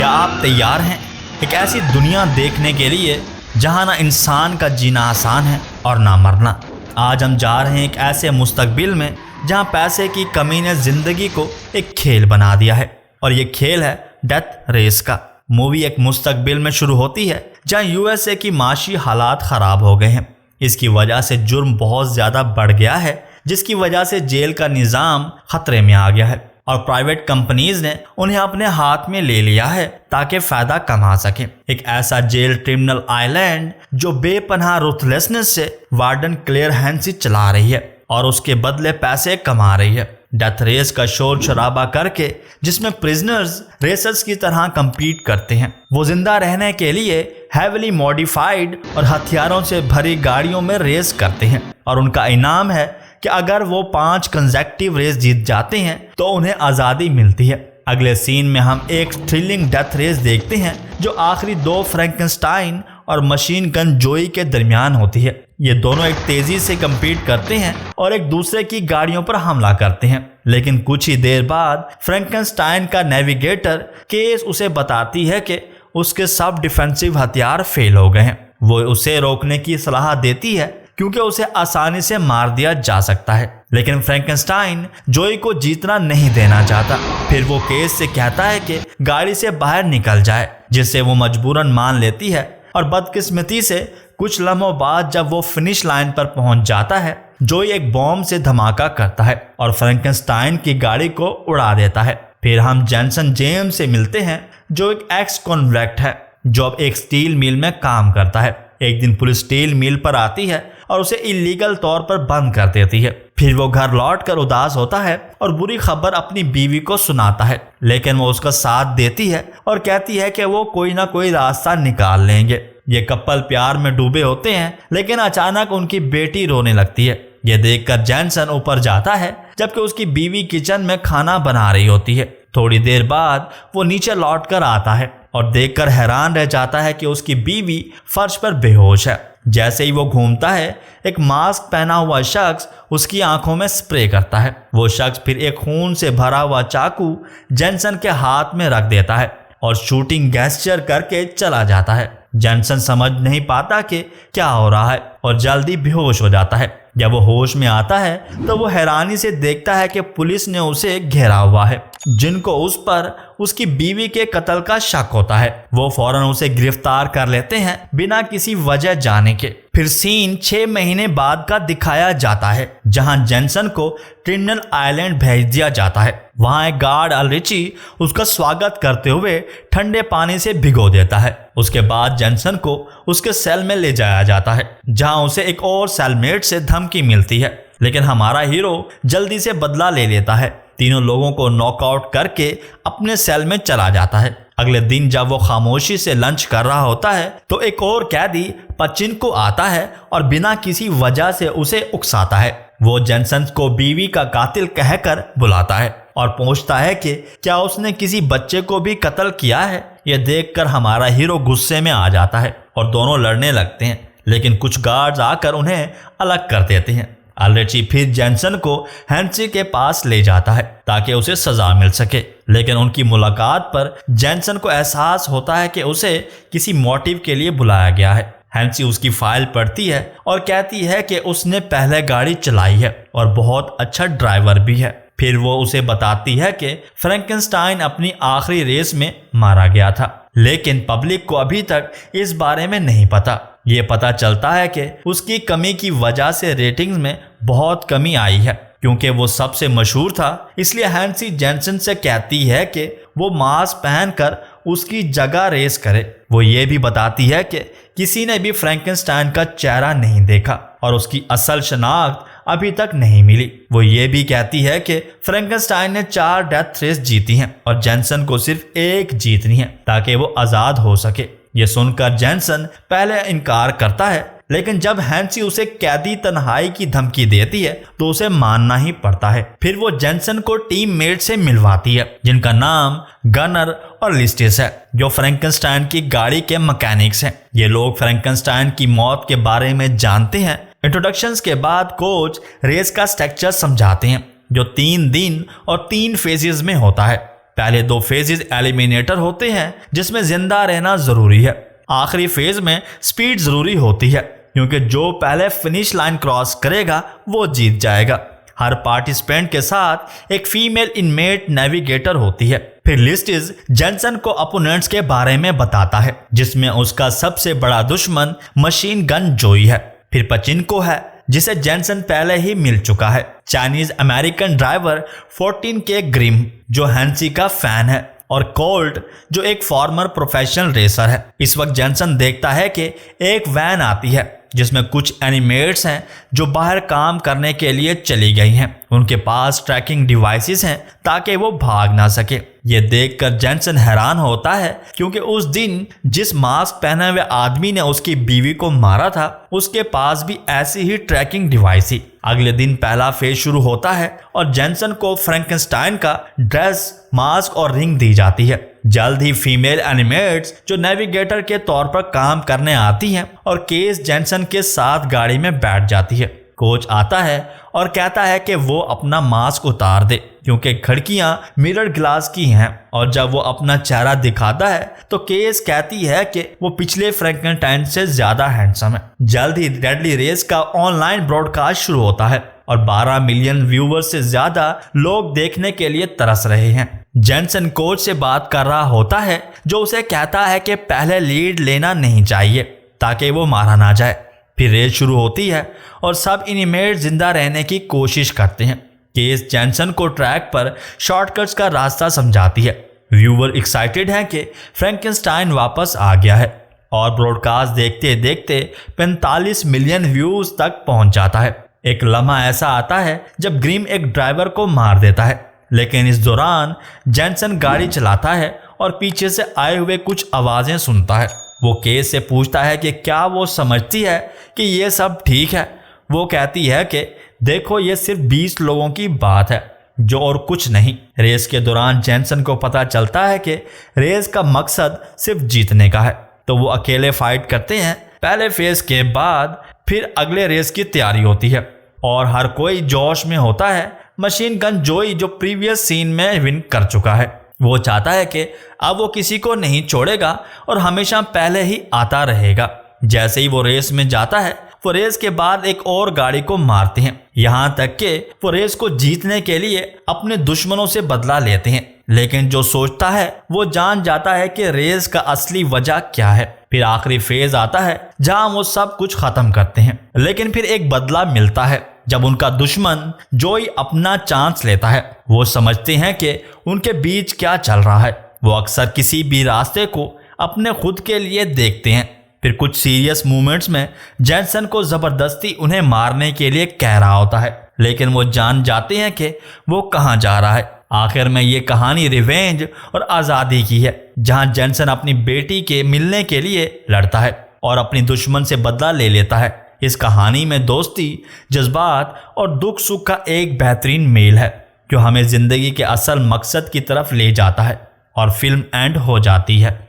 क्या आप तैयार हैं एक ऐसी दुनिया देखने के लिए जहां ना इंसान का जीना आसान है और ना मरना। आज हम जा रहे हैं एक ऐसे मुस्तकबिल में जहां पैसे की कमी ने जिंदगी को एक खेल बना दिया है, और ये खेल है डेथ रेस का। मूवी एक मुस्तकबिल में शुरू होती है जहां यूएसए की माशी हालात ख़राब हो गए हैं। इसकी वजह से जुर्म बहुत ज़्यादा बढ़ गया है, जिसकी वजह से जेल का निज़ाम ख़तरे में आ गया है और प्राइवेट कंपनीज ने उन्हें अपने हाथ में ले लिया है ताकि फ़ायदा कमा सकें। एक ऐसा जेल ट्रिब्यूनल आइलैंड जो बेपनाह रुथलेसनेस से वार्डन क्लेयर हैंसी चला रही है और उसके बदले पैसे कमा रही है। डेथ रेस का शोर शराबा करके जिसमें प्रिजनर्स रेसर्स की तरह compete करते हैं। वो जिंदा रहने के लिए हैवीली मॉडिफाइड और हथियारों से भरी गाड़ियों में रेस करते हैं, और उनका इनाम है कि अगर वो 5 कंसेक्यूटिव रेस जीत जाते हैं तो उन्हें आज़ादी मिलती है। अगले सीन में हम एक थ्रिलिंग डेथ रेस देखते हैं जो आखिरी 2 फ्रैंकेनस्टाइन और मशीन गन जोई के दरमियान होती है। ये दोनों एक तेजी से compete करते हैं और एक दूसरे की गाड़ियों पर हमला करते हैं, लेकिन कुछ ही देर बाद फ्रैंकेनस्टाइन का नेविगेटर केस उसे बताती है कि उसके सब डिफेंसिव हथियार फेल हो गए हैं। वो उसे रोकने की सलाह देती है क्योंकि उसे आसानी से मार दिया जा सकता है, लेकिन फ्रैंकेनस्टाइन जोई को जीतना नहीं देना चाहता। फिर वो केस से कहता है कि गाड़ी से बाहर निकल जाए, जिससे वो मजबूरन मान लेती है, और बदकिस्मती से कुछ लम्हों बाद जब वो फिनिश लाइन पर पहुंच जाता है, जोई एक बॉम्ब से धमाका करता है और फ्रैंकेनस्टाइन की गाड़ी को उड़ा देता है। फिर हम जेनसन जेम्स से मिलते हैं जो एक एक्स कॉन्विक्ट है जो अब एक स्टील मिल में काम करता है। एक दिन पुलिस स्टील मिल पर आती है और उसे इलीगल तौर पर बंद कर देती है। फिर वो घर लौटकर उदास होता है और बुरी खबर अपनी बीवी को सुनाता है, लेकिन वो उसका साथ देती है और कहती है कि वो कोई ना कोई रास्ता निकाल लेंगे। ये कपल प्यार में डूबे होते हैं, लेकिन अचानक उनकी बेटी रोने लगती है। ये देखकर जेनसन ऊपर जाता है जबकि उसकी बीवी किचन में खाना बना रही होती है। थोड़ी देर बाद वो नीचे लौटकर आता है और देखकर हैरान रह जाता है कि उसकी बीवी फर्श पर बेहोश है। जैसे ही वो घूमता है, एक मास्क पहना हुआ शख्स उसकी आंखों में स्प्रे करता है। वो शख्स फिर एक खून से भरा हुआ चाकू जेनसन के हाथ में रख देता है और शूटिंग गेस्चर करके चला जाता है। जेनसन समझ नहीं पाता कि क्या हो रहा है और जल्दी बेहोश हो जाता है। जब वो होश में आता है तो वो हैरानी से देखता है कि पुलिस ने उसे घेरा हुआ है, जिनको उस पर उसकी बीवी के कत्ल का शक होता है। वो फौरन उसे गिरफ्तार कर लेते हैं बिना किसी वजह जाने के। फिर सीन 6 महीने बाद का दिखाया जाता है जहां जेनसन को ट्रिब्यूनल आइलैंड भेज दिया जाता है। वहां एक गार्ड अलरिची उसका स्वागत करते हुए ठंडे पानी से भिगो देता है। उसके बाद जेनसन को उसके सेल में ले जाया जाता है जहां उसे एक और सेलमेट से धमकी मिलती है, लेकिन हमारा हीरो जल्दी से बदला ले लेता है। तीनों लोगों को नॉकआउट करके अपने सेल में चला जाता है। अगले दिन जब वो खामोशी से लंच कर रहा होता है तो एक और कैदी पचिनको आता है और बिना किसी वजह से उसे उकसाता है। वो जेनसन को बीवी का कातिल कहकर बुलाता है और पूछता है कि क्या उसने किसी बच्चे को भी कत्ल किया है। यह देखकर हमारा हीरो गुस्से में आ जाता है और दोनों लड़ने लगते हैं, लेकिन कुछ गार्ड्स आकर उन्हें अलग कर देते हैं। अलरिची फिर जेनसन को हैंसी के पास ले जाता है ताकि उसे सजा मिल सके, लेकिन उनकी मुलाकात पर जेनसन को एहसास होता है कि उसे किसी मोटिव के लिए बुलाया गया है। हैंसी उसकी फाइल पढ़ती है और कहती है कि उसने पहले गाड़ी चलाई है और बहुत अच्छा ड्राइवर भी है। फिर वो उसे बताती है कि फ्रैंकेनस्टाइन अपनी आखिरी रेस में मारा गया था, लेकिन पब्लिक को अभी तक इस बारे में नहीं पता। ये पता चलता है कि उसकी कमी की वजह से रेटिंग्स में बहुत कमी आई है। क्योंकि वो सबसे मशहूर था, इसलिए हैंसी जेनसन से कहती है कि वो मास्क पहनकर उसकी जगह रेस करे। वो ये भी बताती है कि किसी ने भी फ्रैंकेनस्टाइन का चेहरा नहीं देखा और उसकी असल शनाख्त अभी तक नहीं मिली। वो ये भी कहती है कि फ्रैंकेनस्टाइन ने 4 डेथ रेस जीती हैं और जेनसन को सिर्फ 1 जीतनी है ताकि वो आज़ाद हो सके। ये सुनकर जेनसन पहले इनकार करता है, लेकिन जब हैंसी उसे कैदी तन्हाई की धमकी देती है तो उसे मानना ही पड़ता है। फिर वो जेनसन को टीममेट से मिलवाती है जिनका नाम गनर और लिस्टिस है, जो फ्रैंकेनस्टाइन की गाड़ी के मैकेनिक्स हैं। ये लोग फ्रैंकेनस्टाइन की मौत के बारे में जानते हैं। इंट्रोडक्शंस के बाद कोच रेस का स्ट्रक्चर समझाते हैं जो 3 दिन और 3 फेजेस में होता है। पहले 2 फेजेस एलिमिनेटर होते हैं जिसमें जिंदा रहना जरूरी है। आखिरी फेज में स्पीड जरूरी होती है क्योंकि जो पहले फिनिश लाइन क्रॉस करेगा वो जीत जाएगा। हर पार्टिसिपेंट के साथ एक फीमेल इनमेट नेविगेटर होती है। फिर लिस्टिस जेनसन को अपोनेंट्स के बारे में बताता है जिसमें उसका सबसे बड़ा दुश्मन मशीन गन जोई है। फिर पचिनको है जिसे जेनसन पहले ही मिल चुका है। Chinese American driver 14K Grimm जो हैंसी का फैन है और कोल्ट जो एक फॉर्मर प्रोफेशनल रेसर है। इस वक्त जेनसन देखता है कि एक वैन आती है जिसमें कुछ एनिमेट्स हैं जो बाहर काम करने के लिए चली गई हैं। उनके पास ट्रैकिंग डिवाइसेस हैं ताकि वो भाग ना सके। ये देखकर जेनसन हैरान होता है क्योंकि उस दिन जिस मास्क पहने हुए आदमी ने उसकी बीवी को मारा था उसके पास भी ऐसी ही ट्रैकिंग डिवाइस थी। अगले दिन पहला फेज शुरू होता है और जेनसन को फ्रैंकेनस्टाइन का ड्रेस, मास्क और रिंग दी जाती है। जल्द ही फीमेल एनिमेट्स जो नेविगेटर के तौर पर काम करने आती हैं और केस जेनसन के साथ गाड़ी में बैठ जाती है। कोच आता है और कहता है कि वो अपना मास्क उतार दे क्योंकि खिड़कियां मिरर ग्लास की हैं और जब वो अपना चेहरा दिखाता है तो केस कहती है कि वो पिछले फ्रैंकेनस्टाइन से ज्यादा हैंडसम है। जल्द ही डेडली रेस का ऑनलाइन ब्रॉडकास्ट शुरू होता है और 12 मिलियन व्यूवर्स से ज्यादा लोग देखने के लिए तरस रहे हैं। जेनसन कोच से बात कर रहा होता है जो उसे कहता है कि पहले लीड लेना नहीं चाहिए ताकि वो मारा ना जाए। फिर रेस शुरू होती है और सब एनिमेट जिंदा रहने की कोशिश करते हैं। केस जेनसन को ट्रैक पर शॉर्टकट्स का रास्ता समझाती है। व्यूवर एक्साइटेड हैं कि फ्रैंकेनस्टाइन वापस आ गया है और ब्रॉडकास्ट देखते देखते 45 मिलियन व्यूज तक पहुंच जाता है। एक लम्हा ऐसा आता है जब ग्रिम एक ड्राइवर को मार देता है, लेकिन इस दौरान जेनसन गाड़ी चलाता है और पीछे से आए हुए कुछ आवाजें सुनता है। वो केस से पूछता है कि क्या वो समझती है कि ये सब ठीक है। वो कहती है कि देखो ये सिर्फ 20 लोगों की बात है जो और कुछ नहीं। रेस के दौरान जेनसन को पता चलता है कि रेस का मकसद सिर्फ जीतने का है, तो वो अकेले फाइट करते हैं। पहले फेज के बाद फिर अगले रेस की तैयारी होती है और हर कोई जोश में होता है। मशीन गन जोई जो प्रीवियस सीन में विन कर चुका है, वो चाहता है कि अब वो किसी को नहीं छोड़ेगा और हमेशा पहले ही आता रहेगा। जैसे ही वो रेस में जाता है वो रेस के बाद एक और गाड़ी को मारते हैं, यहाँ तक कि वो रेस को जीतने के लिए अपने दुश्मनों से बदला लेते हैं। लेकिन जो सोचता है वो जान जाता है कि रेस का असली वजह क्या है। फिर आखिरी फेज आता है जहां वो सब कुछ खत्म करते हैं, लेकिन फिर एक बदला मिलता है जब उनका दुश्मन जोई अपना चांस लेता है। वो समझते हैं कि उनके बीच क्या चल रहा है। वो अक्सर किसी भी रास्ते को अपने खुद के लिए देखते हैं। फिर कुछ सीरियस मूवमेंट्स में जेनसन को जबरदस्ती उन्हें मारने के लिए कह रहा होता है, लेकिन वो जान जाते हैं कि वो कहाँ जा रहा है। आखिर में ये कहानी रिवेंज और आज़ादी की है, जहां जेनसन अपनी बेटी के मिलने के लिए लड़ता है और अपनी दुश्मन से बदला ले लेता है। इस कहानी में दोस्ती, जज्बात और दुख सुख का एक बेहतरीन मेल है जो हमें जिंदगी के असल मकसद की तरफ ले जाता है और फिल्म एंड हो जाती है।